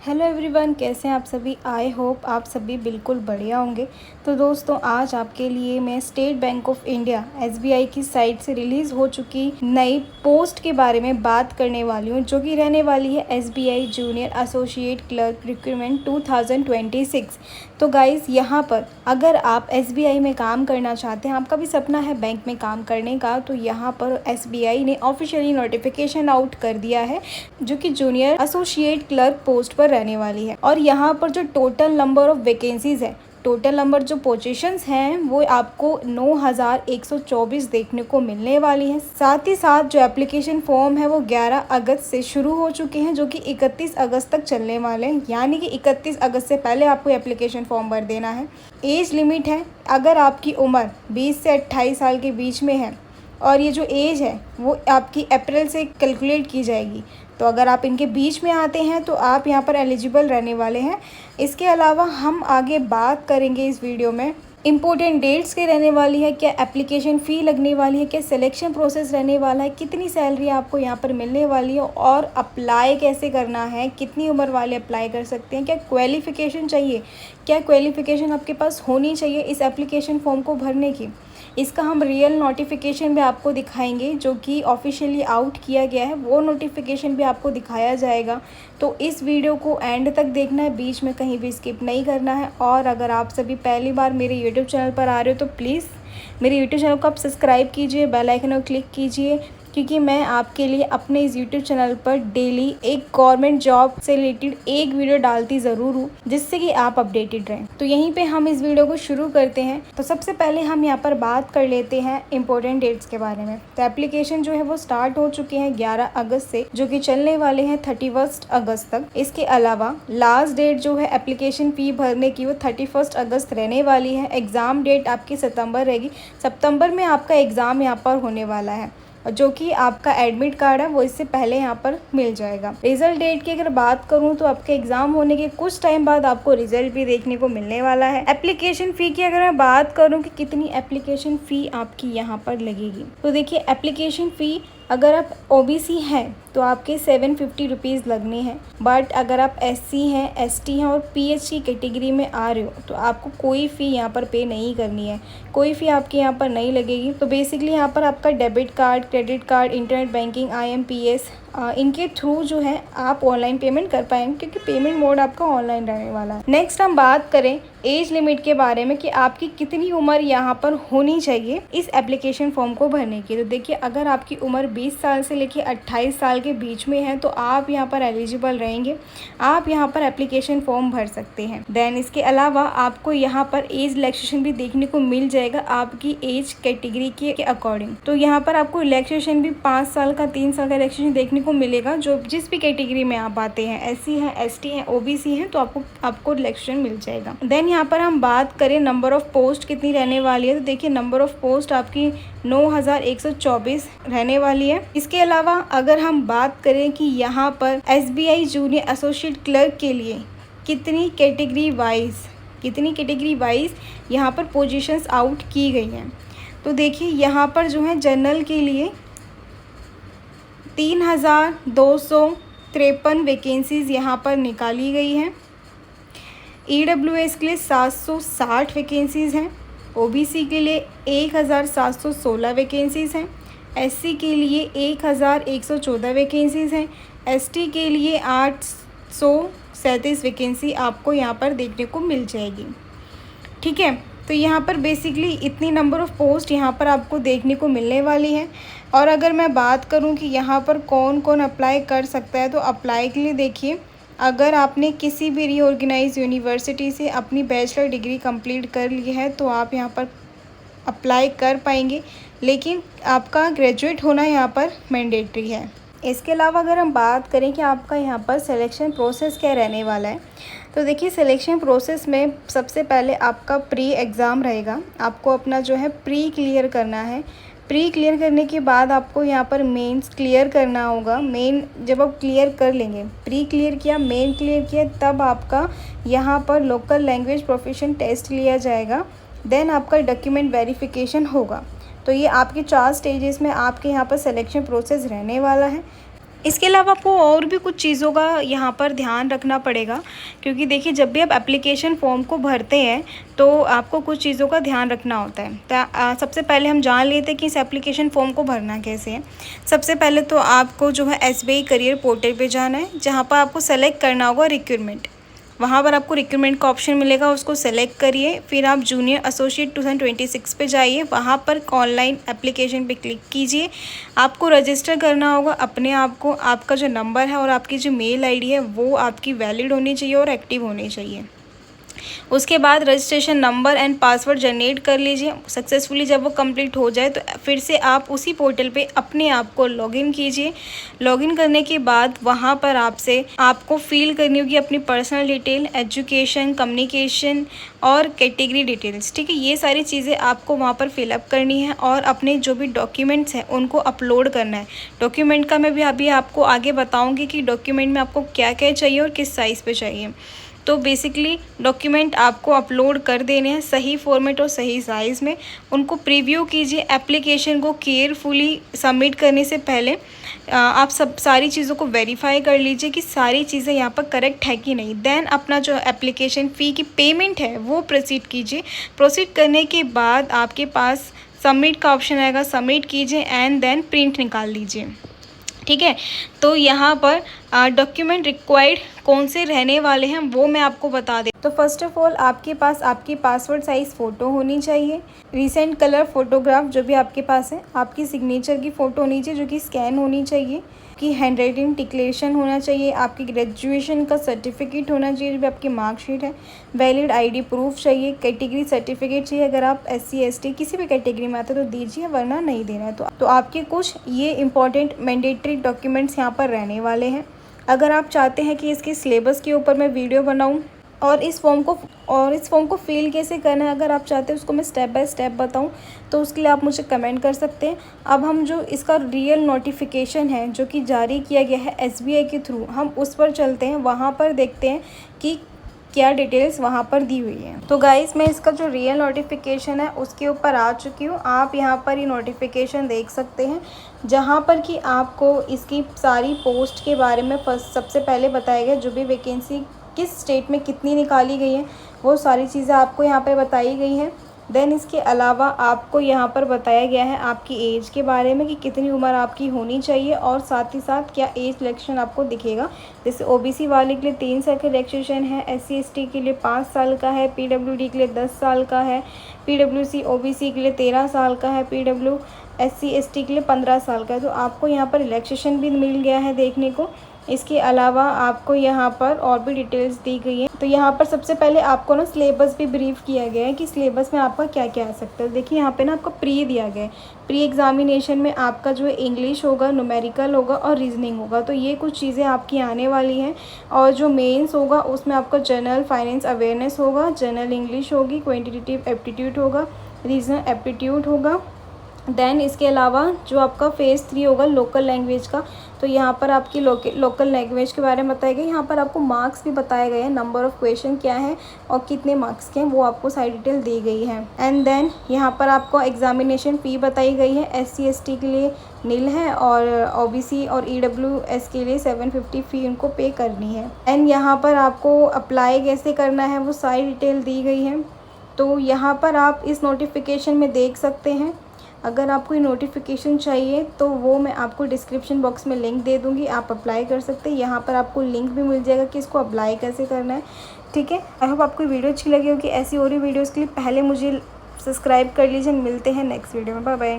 Hello everyone, कैसे हैं आप सभी। आई होप आप सभी बिल्कुल बढ़िया होंगे। तो दोस्तों, आज आपके लिए मैं state bank of India SBI की साइट से रिलीज़ हो चुकी नई पोस्ट के बारे में बात करने वाली हूँ, जो कि रहने वाली है SBI junior associate clerk recruitment 2026। तो गाइज़, यहाँ पर अगर आप एसबीआई में काम करना चाहते हैं, आपका भी सपना है बैंक में काम करने का, तो यहाँ पर एसबीआई ने ऑफिशियली नोटिफिकेशन आउट कर दिया है, जो कि जूनियर एसोसिएट क्लर्क पोस्ट पर रहने वाली है। और यहाँ पर जो टोटल नंबर ऑफ वैकेंसीज है, टोटल नंबर जो पोजीशंस हैं, वो आपको 9124 देखने को मिलने वाली है। साथ ही साथ जो एप्लीकेशन फॉर्म है वो 11 अगस्त से शुरू हो चुके हैं, जो कि 31 अगस्त तक चलने वाले हैं। यानी कि 31 अगस्त से पहले आपको एप्लीकेशन फॉर्म भर देना है। एज लिमिट है, अगर आपकी उम्र 20 से 28 साल के बीच में है, और ये जो एज है वो आपकी अप्रैल से कैलकुलेट की जाएगी, तो अगर आप इनके बीच में आते हैं तो आप यहाँ पर एलिजिबल रहने वाले हैं। इसके अलावा हम आगे बात करेंगे इस वीडियो में इम्पोर्टेंट डेट्स के रहने वाली है, क्या एप्लीकेशन फ़ी लगने वाली है, क्या सिलेक्शन प्रोसेस रहने वाला है, कितनी सैलरी आपको यहाँ पर मिलने वाली है, और अप्लाई कैसे करना है, कितनी उम्र वाले अप्लाई कर सकते हैं, क्या क्वालिफ़िकेशन चाहिए, क्या क्वालिफ़िकेशन आपके पास होनी चाहिए इस एप्लीकेशन फॉर्म को भरने की। इसका हम रियल नोटिफिकेशन भी आपको दिखाएंगे, जो कि ऑफिशियली आउट किया गया है, वो नोटिफिकेशन भी आपको दिखाया जाएगा। तो इस वीडियो को एंड तक देखना है, बीच में कहीं भी स्किप नहीं करना है। और अगर आप सभी पहली बार मेरे यूट्यूब चैनल पर आ रहे हो तो प्लीज़ मेरे यूट्यूब चैनल को आप सब्सक्राइब कीजिए, बेल आइकन को क्लिक कीजिए, क्योंकि मैं आपके लिए अपने इस यूट्यूब चैनल पर डेली एक गवर्नमेंट जॉब से रिलेटेड एक वीडियो डालती ज़रूर हूँ, जिससे कि आप अपडेटेड रहें। तो यहीं पे हम इस वीडियो को शुरू करते हैं। तो सबसे पहले हम यहाँ पर बात कर लेते हैं इंपॉर्टेंट डेट्स के बारे में। तो एप्लीकेशन जो है वो स्टार्ट हो चुके हैं 11 अगस्त से, जो कि चलने वाले हैं 31 अगस्त तक। इसके अलावा लास्ट डेट जो है एप्लीकेशन फ़ी भरने की, वो 31 अगस्त रहने वाली है। एग्ज़ाम डेट आपकी सितंबर रहेगी। सितंबर में आपका एग्ज़ाम यहाँ पर होने वाला है, जो कि आपका एडमिट कार्ड है वो इससे पहले यहाँ पर मिल जाएगा। रिजल्ट डेट की अगर बात करूँ तो आपके एग्जाम होने के कुछ टाइम बाद आपको रिजल्ट भी देखने को मिलने वाला है। एप्लीकेशन फ़ी की अगर मैं बात करूँ कि कितनी एप्लीकेशन फ़ी आपकी यहाँ पर लगेगी, तो देखिए एप्लीकेशन फ़ी अगर आप ओबीसी हैं तो आपके 750 रुपीज़ लगने हैं। बट अगर आप एससी हैं, एसटी हैं और पीएचडी कैटेगरी में आ रहे हो तो आपको कोई फ़ी यहाँ पर पे नहीं करनी है, कोई फ़ी आपके यहाँ पर नहीं लगेगी। तो बेसिकली यहाँ पर आपका debit card, credit card, internet banking, IMPS, इनके थ्रू जो है आप ऑनलाइन पेमेंट कर पाएंगे, क्योंकि पेमेंट मोड आपका ऑनलाइन रहने वाला है। नेक्स्ट हम बात करें एज लिमिट के बारे में कि आपकी कितनी उम्र यहाँ पर होनी चाहिए इस एप्लीकेशन फॉर्म को भरने की। तो देखिए, अगर आपकी उम्र 20 साल से लेकर 28 साल के बीच में है तो आप यहाँ पर एलिजिबल रहेंगे, आप यहाँ पर एप्लीकेशन फॉर्म भर सकते हैं। देन इसके अलावा आपको यहाँ पर एज रिलैक्सेशन भी देखने को मिल जाएगा आपकी एज कैटेगरी के अकॉर्डिंग। तो यहाँ पर आपको रिलैक्सेशन भी 5 साल का, 3 साल का रिलैक्सेशन देखने को मिलेगा, जो जिस भी कैटेगरी में आप आते हैं, एससी हैं, एसटी हैं, ओबीसी हैं, तो आपको रिलैक्सेशन मिल जाएगा। देन यहाँ पर हम बात करें नंबर ऑफ पोस्ट कितनी रहने वाली है, तो देखिए नंबर ऑफ पोस्ट आपकी 9124 रहने वाली है। इसके अलावा अगर हम बात करें कि यहाँ पर एसबीआई जूनियर एसोसिएट क्लर्क के लिए कितनी कैटेगरी वाइज यहाँ पर पोजीशंस आउट की गई हैं, तो देखिए यहाँ पर जो है जनरल के लिए 3253 वैकेंसीज़ यहाँ पर निकाली गई हैं। ईडब्ल्यूएस के लिए 760 वैकेंसीज़ हैं। ओबीसी के लिए 1716 वैकेंसीज़ हैं। एससी के लिए 1114 वैकेंसीज़ हैं। एसटी के लिए 837 वैकेंसी आपको यहाँ पर देखने को मिल जाएगी। ठीक है, तो यहाँ पर बेसिकली इतनी नंबर ऑफ़ पोस्ट यहाँ पर आपको देखने को मिलने वाली है। और अगर मैं बात करूँ कि यहाँ पर कौन कौन अप्लाई कर सकता है, तो अप्लाई के लिए देखिए, अगर आपने किसी भी रीऑर्गेनाइज यूनिवर्सिटी से अपनी बैचलर डिग्री कंप्लीट कर ली है तो आप यहाँ पर अप्लाई कर पाएंगे, लेकिन आपका ग्रेजुएट होना यहाँ पर मैंडेटरी है। इसके अलावा अगर हम बात करें कि आपका यहाँ पर सिलेक्शन प्रोसेस क्या रहने वाला है, तो देखिए सिलेक्शन प्रोसेस में सबसे पहले आपका प्री एग्ज़ाम रहेगा। आपको अपना जो है प्री क्लियर करना है। प्री क्लियर करने के बाद आपको यहाँ पर मेंस क्लियर करना होगा। मेन जब आप क्लियर कर लेंगे, प्री क्लियर किया, मेन क्लियर किया, तब आपका यहाँ पर लोकल लैंग्वेज प्रोफिशिएंसी टेस्ट लिया जाएगा। देन आपका डॉक्यूमेंट वेरिफिकेशन होगा। तो ये आपके 4 स्टेजेस में आपके यहाँ पर सिलेक्शन प्रोसेस रहने वाला है। इसके अलावा आपको और भी कुछ चीज़ों का यहाँ पर ध्यान रखना पड़ेगा, क्योंकि देखिए जब भी आप एप्लीकेशन फॉर्म को भरते हैं तो आपको कुछ चीज़ों का ध्यान रखना होता है। तो सबसे पहले हम जान लेते हैं कि इस एप्लीकेशन फॉर्म को भरना कैसे है। सबसे पहले तो आपको जो है SBI करियर पोर्टल पे जाना है, जहाँ पर आपको सेलेक्ट करना होगा रिक्रूटमेंट। वहाँ पर आपको रिक्रूटमेंट का ऑप्शन मिलेगा, उसको सेलेक्ट करिए। फिर आप जूनियर एसोसिएट 2026 पे जाइए, वहाँ पर ऑनलाइन एप्लीकेशन पे क्लिक कीजिए। आपको रजिस्टर करना होगा अपने आप को। आपका जो नंबर है और आपकी जो मेल आईडी है वो आपकी वैलिड होनी चाहिए और एक्टिव होनी चाहिए। उसके बाद registration number and password generate कर लीजिए सक्सेसफुली। जब वो कंप्लीट हो जाए तो फिर से आप उसी पोर्टल पे अपने आप को लॉगिन कीजिए। लॉगिन करने के बाद वहाँ पर आपको फिल करनी होगी अपनी पर्सनल डिटेल, एजुकेशन, कम्युनिकेशन और कैटेगरी डिटेल्स। ठीक है, ये सारी चीज़ें आपको वहाँ पर फिलअप करनी है और अपने जो भी डॉक्यूमेंट्स हैं उनको अपलोड करना है। डॉक्यूमेंट का मैं भी अभी आपको आगे बताऊँगी कि डॉक्यूमेंट में आपको क्या क्या चाहिए और किस साइज़ पे चाहिए। तो बेसिकली डॉक्यूमेंट आपको अपलोड कर देने हैं सही फॉर्मेट और सही साइज़ में। उनको प्रीव्यू कीजिए। एप्लीकेशन को केयरफुली सबमिट करने से पहले आप सारी चीज़ों को वेरीफाई कर लीजिए कि सारी चीज़ें यहाँ पर करेक्ट है कि नहीं। देन अपना जो एप्लीकेशन फ़ी की पेमेंट है वो प्रोसीड कीजिए। प्रोसीड करने के बाद आपके पास सबमिट का ऑप्शन आएगा, सबमिट कीजिए एंड देन प्रिंट निकाल लीजिए। ठीक है, तो यहाँ पर डॉक्यूमेंट रिक्वायर्ड कौन से रहने वाले हैं वो मैं आपको बता दें। तो फर्स्ट ऑफ ऑल आपके पास आपकी पासपोर्ट साइज़ फ़ोटो होनी चाहिए, रिसेंट कलर फोटोग्राफ जो भी आपके पास है, आपकी सिग्नेचर की फ़ोटो होनी चाहिए जो कि स्कैन होनी चाहिए, कि हैंड राइटिंग डिक्लेरेशन होना चाहिए, आपकी ग्रेजुएशन का सर्टिफिकेट होना चाहिए जो भी आपकी मार्कशीट है, वैलिड आईडी प्रूफ चाहिए, कैटेगरी सर्टिफिकेट चाहिए। अगर आप SC ST किसी भी कैटेगरी में आते तो दीजिए, वरना नहीं देना है। तो आपके कुछ ये इंपॉर्टेंट मैंडेटरी डॉक्यूमेंट्स यहाँ पर रहने वाले हैं। अगर आप चाहते हैं कि इसके सिलेबस के ऊपर मैं वीडियो बनाऊँ और इस फॉर्म को फिल कैसे करना है, अगर आप चाहते हैं उसको मैं स्टेप बाय स्टेप बताऊं तो उसके लिए आप मुझे कमेंट कर सकते हैं। अब हम जो इसका रियल नोटिफिकेशन है जो कि जारी किया गया है SBI के थ्रू, हम उस पर चलते हैं। वहां पर देखते हैं कि क्या डिटेल्स वहां पर दी हुई हैं। तो गाइस मैं इसका जो रियल नोटिफिकेशन है उसके ऊपर आ चुकी हूँ। आप यहाँ पर ये नोटिफिकेशन देख सकते हैं जहाँ पर कि आपको इसकी सारी पोस्ट के बारे में सबसे पहले बताया गया, जो भी वैकेंसी किस स्टेट में कितनी निकाली गई है वो सारी चीज़ें आपको यहाँ पर बताई गई हैं। देन इसके अलावा आपको यहाँ पर बताया गया है आपकी एज के बारे में कि कितनी उम्र आपकी होनी चाहिए और साथ ही साथ क्या एज रिलैक्सेशन आपको दिखेगा। जैसे OBC वाले के लिए 3 साल का रिलैक्सेशन है, SC ST के लिए 5 साल का है, PWD के लिए 10 साल का है, PWC OBC के लिए 13 साल का है, PW SC ST के लिए 15 साल का है। तो आपको यहाँ पर रिलैक्सेशन भी मिल गया है देखने को। इसके अलावा आपको यहाँ पर और भी डिटेल्स दी गई हैं। तो यहाँ पर सबसे पहले आपको ना सिलेबस भी ब्रीफ किया गया है कि सिलेबस में आपका क्या क्या आ सकता है। देखिए यहाँ पे ना आपको प्री दिया गया है। प्री एग्जामिनेशन में आपका जो है इंग्लिश होगा, न्यूमेरिकल होगा और रीजनिंग होगा। तो ये कुछ चीज़ें आपकी आने वाली हैं। और जो मेंस होगा उसमें आपका जनरल फाइनेंस अवेयरनेस होगा, जनरल इंग्लिश होगी, क्वान्टिटेटिव एप्टीट्यूड होगा, रीजनल एप्टीट्यूड होगा। देन इसके अलावा जो आपका फेज़ 3 होगा लोकल लैंग्वेज का, तो यहाँ पर आपकी लोकल लैंग्वेज के बारे में बताया गया। यहाँ पर आपको मार्क्स भी बताए गए हैं, नंबर ऑफ़ क्वेश्चन क्या है और कितने मार्क्स के हैं वो आपको सारी डिटेल दी गई है। एंड देन यहाँ पर आपको एग्जामिनेशन फ़ी बताई गई है। SC ST के लिए नील है और OBC और EWS के लिए 750 फ़ी उनको पे करनी है। एंड यहाँ पर आपको अप्लाई कैसे करना है वो सारी डिटेल दी गई है। तो यहाँ पर आप इस नोटिफिकेशन में देख सकते हैं। अगर आपको ये नोटिफिकेशन चाहिए तो वो मैं आपको डिस्क्रिप्शन बॉक्स में लिंक दे दूँगी, आप अप्लाई कर सकते हैं। यहाँ पर आपको लिंक भी मिल जाएगा कि इसको अप्लाई कैसे करना है। ठीक है, आई होप आपको वीडियो अच्छी लगी होगी। ऐसी और ही वीडियोज़ के लिए पहले मुझे सब्सक्राइब कर लीजिए। मिलते हैं नेक्स्ट वीडियो में, बाय बाय।